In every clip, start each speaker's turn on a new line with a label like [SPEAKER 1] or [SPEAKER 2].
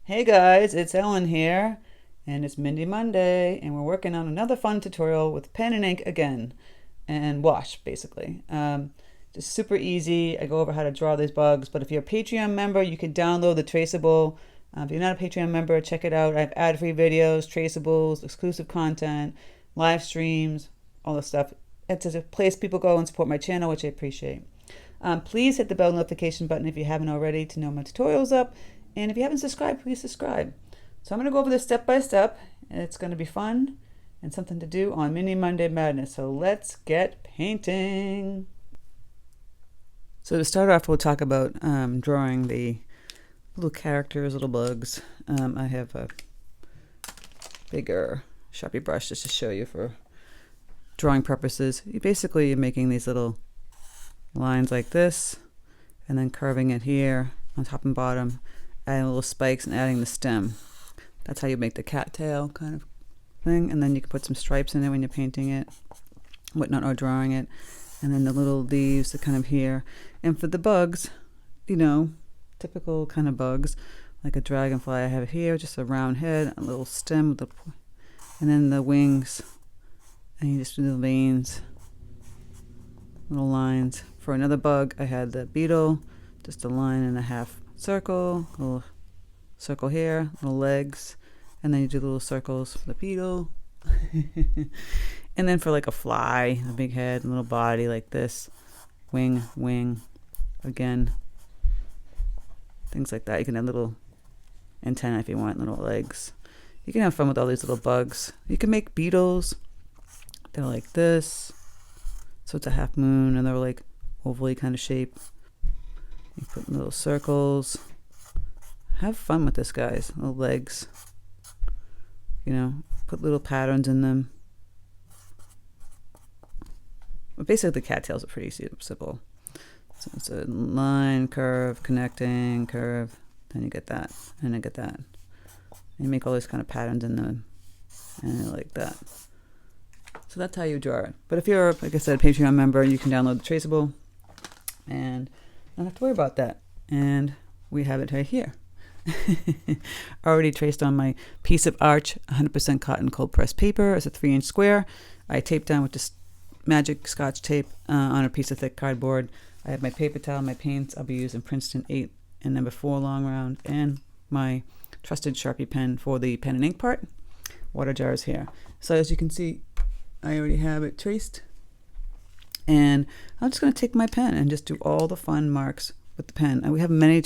[SPEAKER 1] Hey guys, it's Ellen here, and it's Mindy Monday, and we're working on another fun tutorial with pen and ink again, and wash basically. Just super easy. I go over how to draw these bugs, but if you're a Patreon member, you can download the traceable. If you're not a Patreon member, check it out. I have ad-free videos, traceables, exclusive content, live streams, all this stuff. It's a place people go and support my channel, which I appreciate. Please hit the bell notification button if you haven't already to know my tutorial's up. And if you haven't subscribed, please subscribe. So I'm going to go over this step by step. And it's going to be fun and something to do on Mini Monday Madness. So let's get painting. So to start off, we'll talk about drawing the little characters, little bugs. I have a bigger Sharpie brush just to show you for drawing purposes. You're making these little lines like this and then curving it here on top and bottom, adding little spikes and adding the stem. That's how you make the cattail kind of thing, and then you can put some stripes in it when you're painting it, whatnot, or drawing it, and then the little leaves are kind of here. And for the bugs, you know, typical kind of bugs, like a dragonfly I have here, just a round head, a little stem, with and then the wings, and you just do the veins, little lines. For another bug, I had the beetle, just a line and a half circle, a little circle here, little legs, and then you do little circles for the beetle. And then for like a fly, a big head, a little body like this, wing, again, things like that. You can have little antenna if you want, little legs. You can have fun with all these little bugs. You can make beetles. They're like this, so it's a half moon, and they're like ovally kind of shape. You put little circles. Have fun with this, guys. Little legs. You know, put little patterns in them. But basically, the cattails are pretty simple. So it's a line, curve, connecting, curve. Then you get that, and I get that. And you make all these kind of patterns in them, and like that. So that's how you draw it. But if you're, like I said, a Patreon member, you can download the traceable and not have to worry about that. And we have it right here. Already traced on my piece of Arch 100% cotton cold pressed paper. It's a 3-inch square. I taped down with this magic Scotch tape on a piece of thick cardboard. I have my paper towel, my paints. I'll be using Princeton 8 and number 4 long round, and my trusted Sharpie pen for the pen and ink part. Water jars here. So as you can see, I already have it traced. And I'm just going to take my pen and just do all the fun marks with the pen. And we have many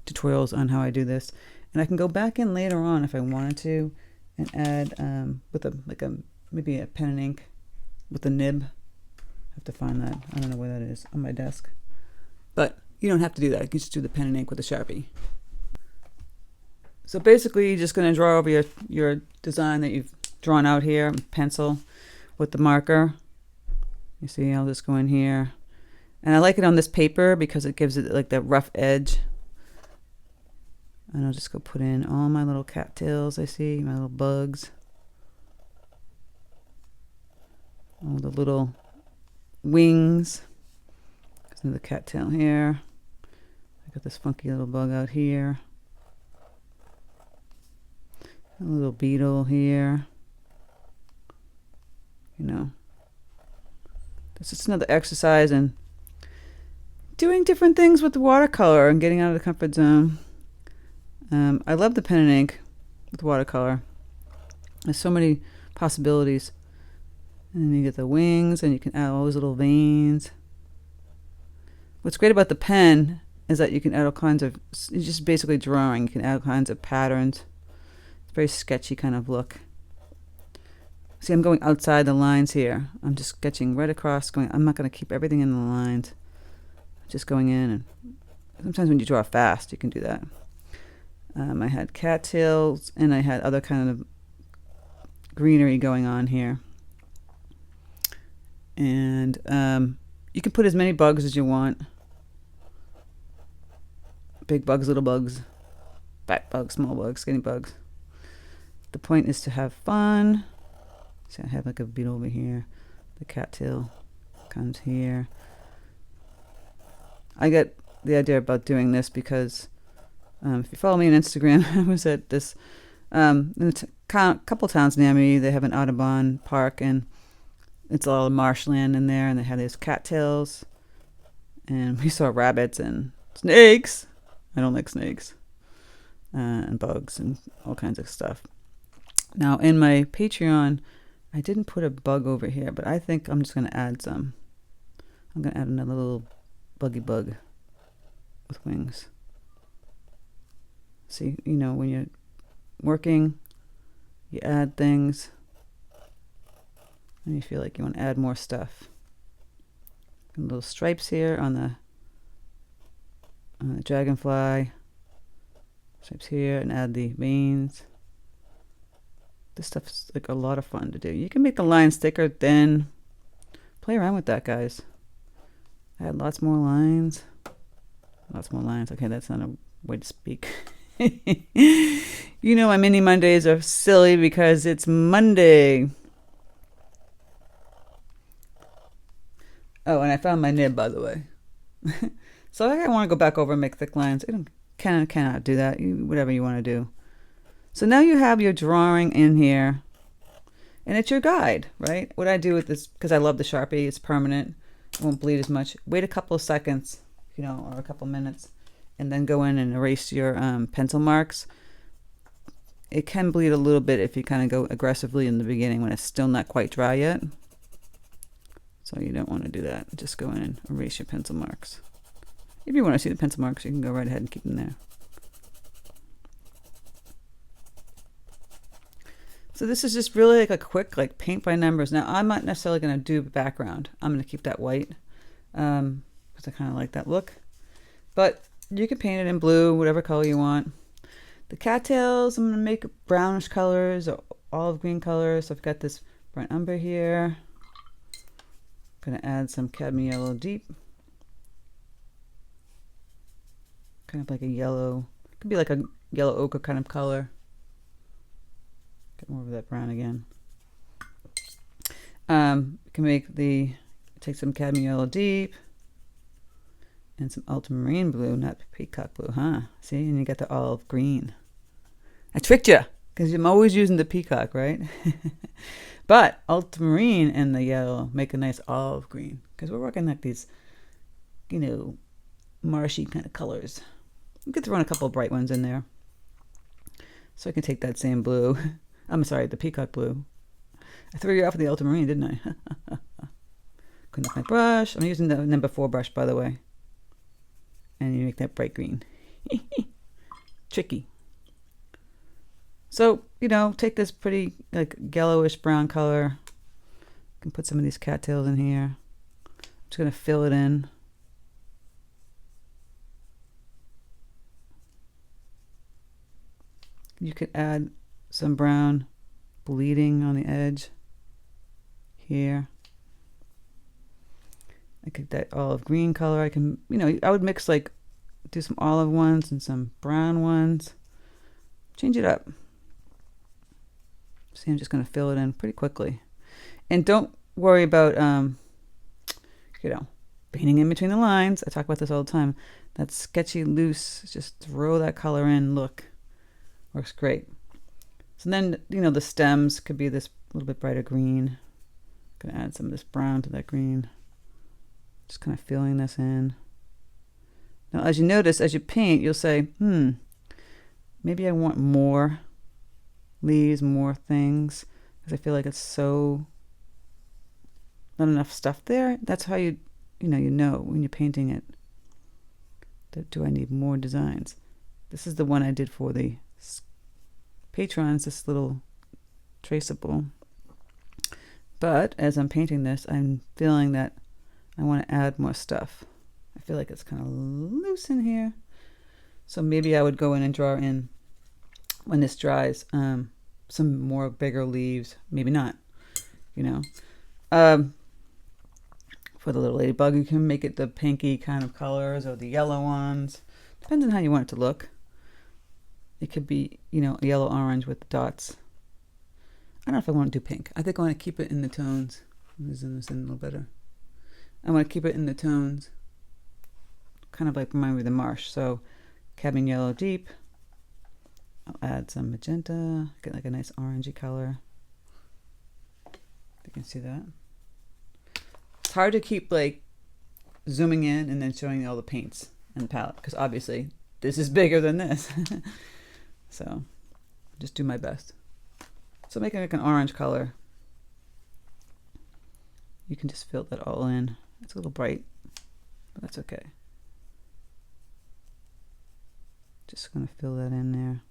[SPEAKER 1] tutorials on how I do this. And I can go back in later on if I wanted to and add with maybe a pen and ink with a nib. I have to find that. I don't know where that is on my desk. But you don't have to do that. You can just do the pen and ink with a Sharpie. So basically, you're just going to draw over your design that you've drawn out here, pencil with the marker. You see, I'll just go in here. And I like it on this paper because it gives it like that rough edge. And I'll just go put in all my little cattails I see, my little bugs. All the little wings. So the cattail here. I got this funky little bug out here. A little beetle here. You know. It's just another exercise in doing different things with the watercolor and getting out of the comfort zone. I love the pen and ink with watercolor. There's so many possibilities. And then you get the wings, and you can add all those little veins. What's great about the pen is that you can add all kinds of, it's just basically drawing. You can add all kinds of patterns. It's a very sketchy kind of look. See, I'm going outside the lines here. I'm just sketching right across. I'm not going to keep everything in the lines. Just going in, and sometimes when you draw fast, you can do that. I had cattails, and I had other kind of greenery going on here. And you can put as many bugs as you want. Big bugs, little bugs, fat bugs, small bugs, skinny bugs. The point is to have fun. See, I have like a beetle over here. The cattail comes here. I get the idea about doing this because If you follow me on Instagram, I was at this in a couple towns near me. They have an Audubon park, and it's all marshland in there, and they have these cattails, and we saw rabbits and snakes. I don't like snakes, and bugs and all kinds of stuff. Now in my Patreon, I didn't put a bug over here, but I think I'm just going to add some. I'm going to add another little buggy bug with wings. See, you know, when you're working, you add things, and you feel like you want to add more stuff. And little stripes here on the dragonfly. Stripes here, and add the veins. This stuff's like a lot of fun to do. You can make the lines thicker, thin. Play around with that, guys. Add lots more lines. Lots more lines. Okay, that's not a way to speak. You know, my mini Mondays are silly because it's Monday. Oh, and I found my nib, by the way. So I want to go back over and make thick lines. I cannot do that. Whatever you want to do. So now you have your drawing in here, and it's your guide, right? What I do with this, because I love the Sharpie, it's permanent, it won't bleed as much. Wait a couple of seconds, you know, or a couple minutes, and then go in and erase your pencil marks. It can bleed a little bit if you kind of go aggressively in the beginning when it's still not quite dry yet. So you don't want to do that. Just go in and erase your pencil marks. If you want to see the pencil marks, you can go right ahead and keep them there. So this is just really like a quick, like, paint by numbers. Now I'm not necessarily going to do background. I'm going to keep that white because I kind of like that look. But you can paint it in blue, whatever color you want. The cattails, I'm going to make brownish colors or olive green colors. So I've got this burnt umber here. I'm going to add some cadmium yellow deep. Kind of like a yellow, could be like a yellow ochre kind of color. Get more of that brown again. You can take some cadmium yellow deep and some ultramarine blue, not peacock blue, huh? See, and you got the olive green. I tricked you, because I'm always using the peacock, right? But ultramarine and the yellow make a nice olive green, because we're working like these, you know, marshy kind of colors. You could throw in a couple of bright ones in there. So I can take that same blue. I'm sorry, the peacock blue. I threw you off with the ultramarine, didn't I? Clean up my brush. I'm using the number 4 brush, by the way. And you make that bright green. Tricky. So, you know, take this pretty, like, yellowish brown color. You can put some of these cattails in here. I'm just going to fill it in. You could add some brown bleeding on the edge here. I could that olive green color. I can, you know, I would mix, like, do some olive ones and some brown ones. Change it up. See, I'm just going to fill it in pretty quickly. And don't worry about, you know, painting in between the lines. I talk about this all the time. That sketchy loose, just throw that color in. Look. Works great. So then, you know, the stems could be this little bit brighter green. Gonna add some of this brown to that green. Just kind of filling this in. Now, as you notice, as you paint, you'll say, maybe I want more leaves, more things, because I feel like it's so not enough stuff there. That's how you know when you're painting it. Do I need more designs? This is the one I did for the patrons, this little traceable. But as I'm painting this, I'm feeling that I want to add more stuff. I feel like it's kind of loose in here. So maybe I would go in and draw in, when this dries, some more bigger leaves. Maybe not, you know. For the little ladybug, you can make it the pinky kind of colors or the yellow ones. Depends on how you want it to look. It could be, you know, yellow orange with dots. I don't know if I want to do pink. I think I want to keep it in the tones. Let me zoom this in a little better. I want to keep it in the tones. Kind of like remind me of the marsh. So cadmium yellow deep. I'll add some magenta, get like a nice orangey color. You can see that. It's hard to keep like zooming in and then showing all the paints in the palette because obviously this is bigger than this. So just do my best. So making like an orange color. You can just fill that all in. It's a little bright, but that's okay. Just gonna fill that in there.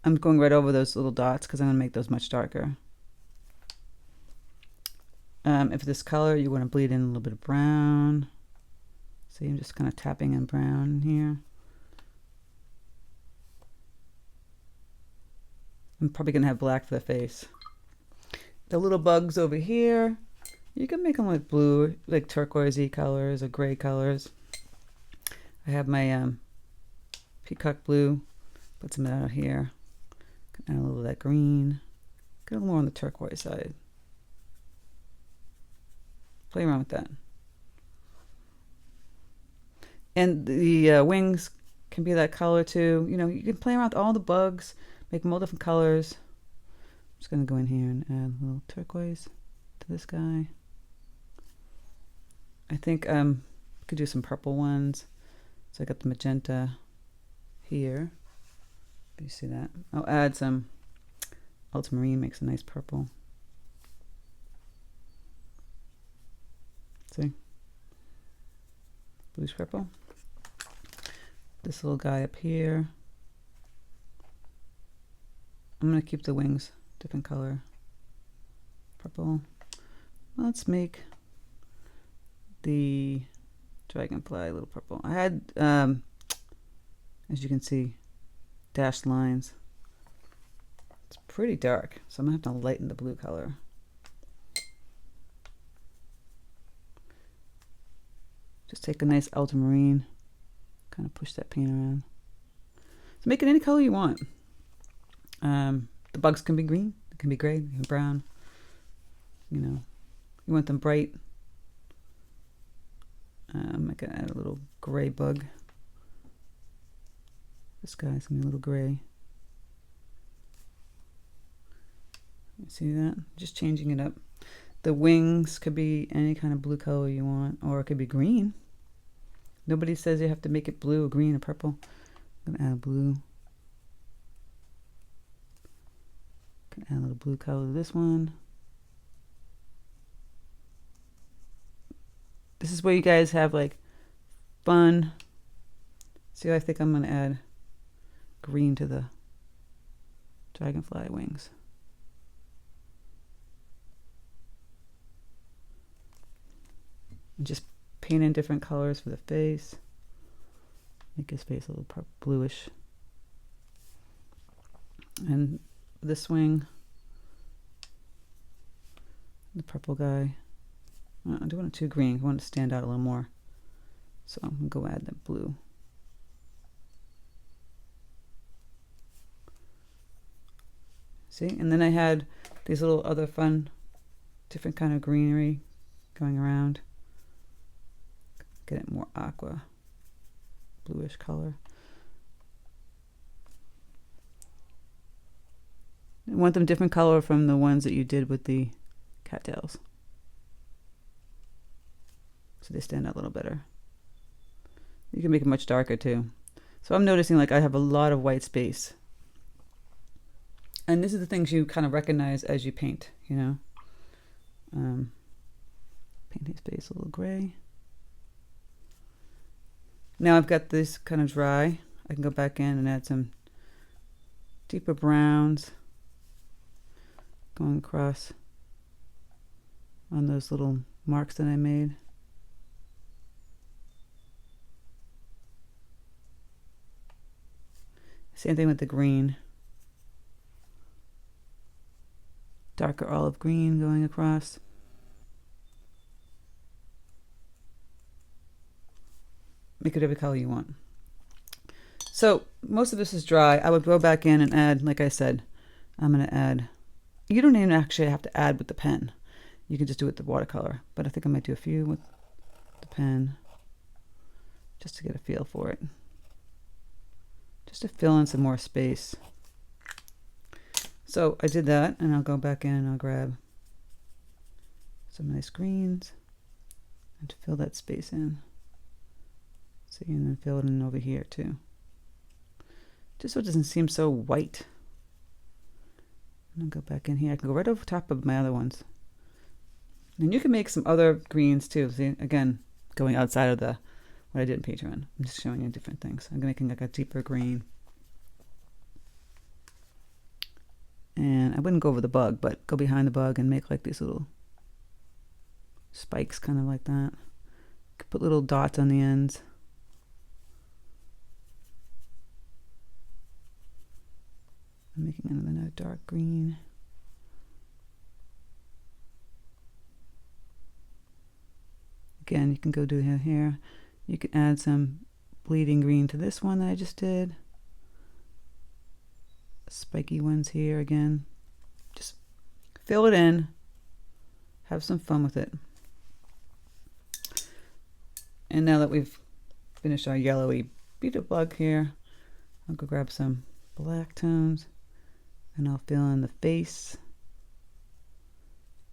[SPEAKER 1] I'm going right over those little dots because I'm gonna make those much darker. If this color, you want to bleed in a little bit of brown. See, I'm just kind of tapping in brown here. I'm probably gonna have black for the face. The little bugs over here, you can make them like blue, like turquoisey colors or gray colors. I have my peacock blue, put some out here. Add a little of that green. Get a little more on the turquoise side. Play around with that. And the wings can be that color too. You know, you can play around with all the bugs, make them all different colors. I'm just going to go in here and add a little turquoise to this guy. I think I could do some purple ones. So I got the magenta here. You see that? I'll add some ultramarine, makes a nice purple. See? Bluish purple. This little guy up here. I'm going to keep the wings different color. Purple. Let's make the dragonfly a little purple. I had, as you can see, dashed lines. It's pretty dark, so I'm gonna have to lighten the blue color. Just take a nice ultramarine, kind of push that paint around. So make it any color you want. The bugs can be green, it can be gray, it can be brown. You know, you want them bright. I can add a little gray bug. This guy's gonna be a little gray. You see that? Just changing it up. The wings could be any kind of blue color you want, or it could be green. Nobody says you have to make it blue or green or purple. I'm gonna add blue. Can add a little blue color to this one. This is where you guys have like fun. See, I think I'm gonna add green to the dragonfly wings. And just paint in different colors for the face. Make his face a little bluish. And this wing, the purple guy. I do want it too green. I want it to stand out a little more. So I'm going to go add the blue. See? And then I had these little other fun, different kind of greenery going around. Get it more aqua, bluish color. I want them different color from the ones that you did with the cattails. So they stand out a little better. You can make it much darker too. So I'm noticing like I have a lot of white space. And this is the things you kind of recognize as you paint, you know. Paint his face a little gray. Now I've got this kind of dry. I can go back in and add some deeper browns going across on those little marks that I made. Same thing with the green. Darker olive green going across. Make it every color you want. So most of this is dry. I would go back in and add, like I said, I'm going to add, you don't even actually have to add with the pen. You can just do it with the watercolor. But I think I might do a few with the pen. just to get a feel for it. Just to fill in some more space. So I did that, and I'll go back in and I'll grab some nice greens and to fill that space in. See, and then fill it in over here too. Just so it doesn't seem so white. And I'll go back in here. I can go right over top of my other ones. And you can make some other greens too. See, again, going outside of the what I did in Patreon. I'm just showing you different things. I'm making like a deeper green. And I wouldn't go over the bug, but go behind the bug and make like these little spikes kind of like that. Could put little dots on the ends. I'm making another dark green. Again, you can go do here. You can add some bleeding green to this one that I just did. Spiky ones here again. Just fill it in. Have some fun with it. And now that we've finished our yellowy beetle bug here, I'll go grab some black tones and I'll fill in the face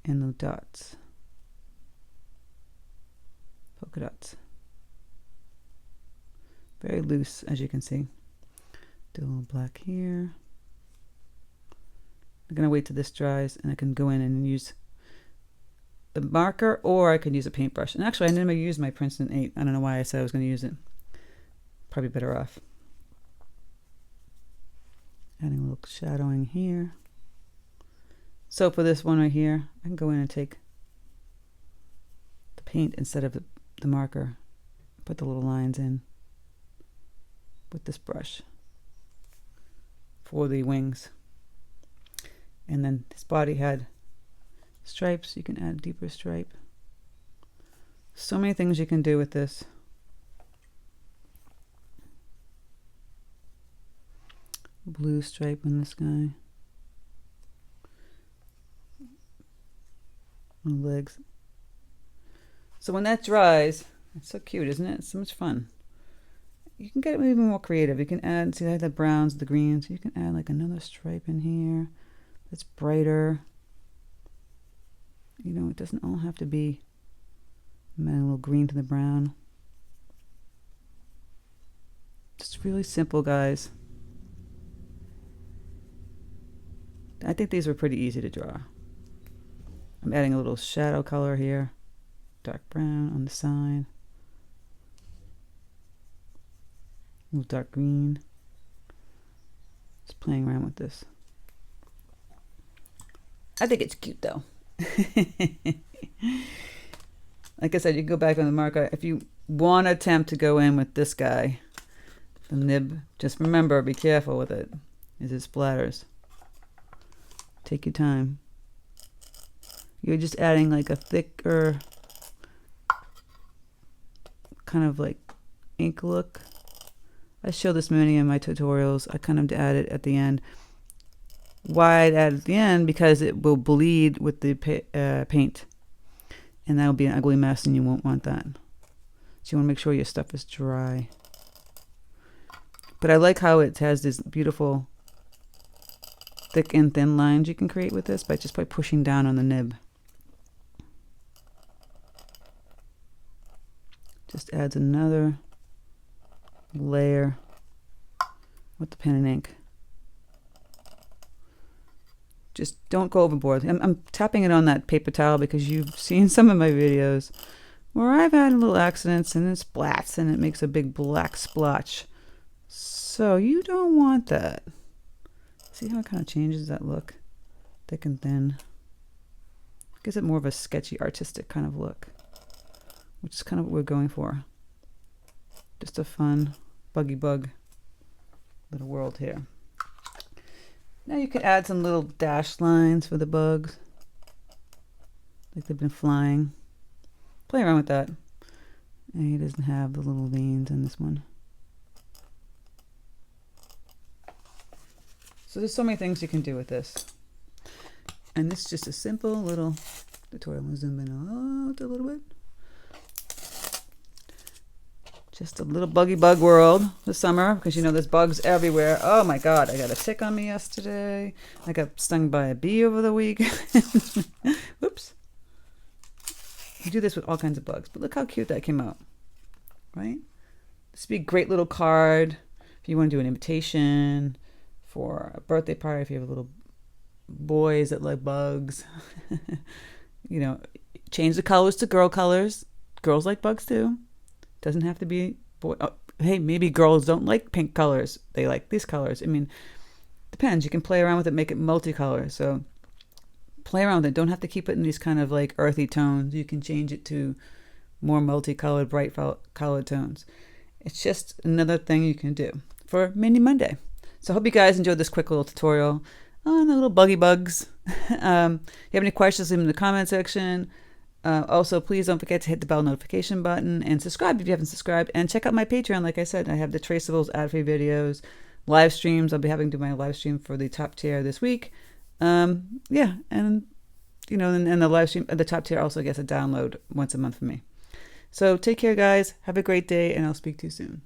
[SPEAKER 1] and the dots. Polka dots. Very loose, as you can see. Do a little black here. I'm going to wait till this dries and I can go in and use the marker, or I could use a paintbrush. And actually I never used my Princeton 8. I don't know why I said I was going to use it. Probably better off. Adding a little shadowing here. So for this one right here, I can go in and take the paint instead of the marker. Put the little lines in with this brush for the wings. And then his body had stripes. You can add a deeper stripe. So many things you can do with this. Blue stripe on this guy. And legs. So when that dries, it's so cute, isn't it? It's so much fun. You can get even more creative. You can add, see, I had the browns, the greens. You can add like another stripe in here that's brighter. You know, it doesn't all have to be a little green to the brown. Just really simple, guys. I think these were pretty easy to draw. I'm adding a little shadow color here. Dark brown on the side. A little dark green. Just playing around with this. I think it's cute though. Like I said, you can go back on the marker. If you want to attempt to go in with this guy, the nib, just remember, be careful with it, as it splatters. Take your time. You're just adding like a thicker kind of like ink look. I show this many in my tutorials. I kind of add it at the end. Why I'd add it at the end? Because it will bleed with the paint. And that will be an ugly mess and you won't want that. So you want to make sure your stuff is dry. But I like how it has this beautiful thick and thin lines you can create with this by pushing down on the nib. Just adds another layer with the pen and ink. Just don't go overboard. I'm tapping it on that paper towel because you've seen some of my videos where I've had little accidents and it splats and it makes a big black splotch. So you don't want that. See how it kind of changes that look? Thick and thin. Gives it more of a sketchy, artistic kind of look, which is kind of what we're going for. Just a fun, buggy bug little world here. Now you can add some little dashed lines for the bugs, like they've been flying. Play around with that. And he doesn't have the little veins in this one. So there's so many things you can do with this. And this is just a simple little tutorial. I'm going to zoom in out a little bit. Just a little buggy bug world this summer, because you know there's bugs everywhere. Oh my God, I got a tick on me yesterday. I got stung by a bee over the week. Whoops. You do this with all kinds of bugs, but look how cute that came out, right? This would be a great little card if you want to do an invitation for a birthday party, if you have little boys that like bugs. You know, change the colors to girl colors. Girls like bugs too. Doesn't have to be boy. Oh, hey, maybe girls don't like pink colors. They like these colors. I mean, depends. You can play around with it, make it multicolor. So play around with it. Don't have to keep it in these kind of like earthy tones. You can change it to more multicolored, bright colored tones. It's just another thing you can do for Mini Monday. So I hope you guys enjoyed this quick little tutorial on the little buggy bugs. If you have any questions, leave them in the comment section. Also, please don't forget to hit the bell notification button and subscribe if you haven't subscribed. And check out my Patreon. Like I said, I have the Traceables ad-free videos, live streams. I'll be having to do my live stream for the top tier this week. Yeah, and you know, and the live stream, the top tier also gets a download once a month from me. So take care, guys. Have a great day, and I'll speak to you soon.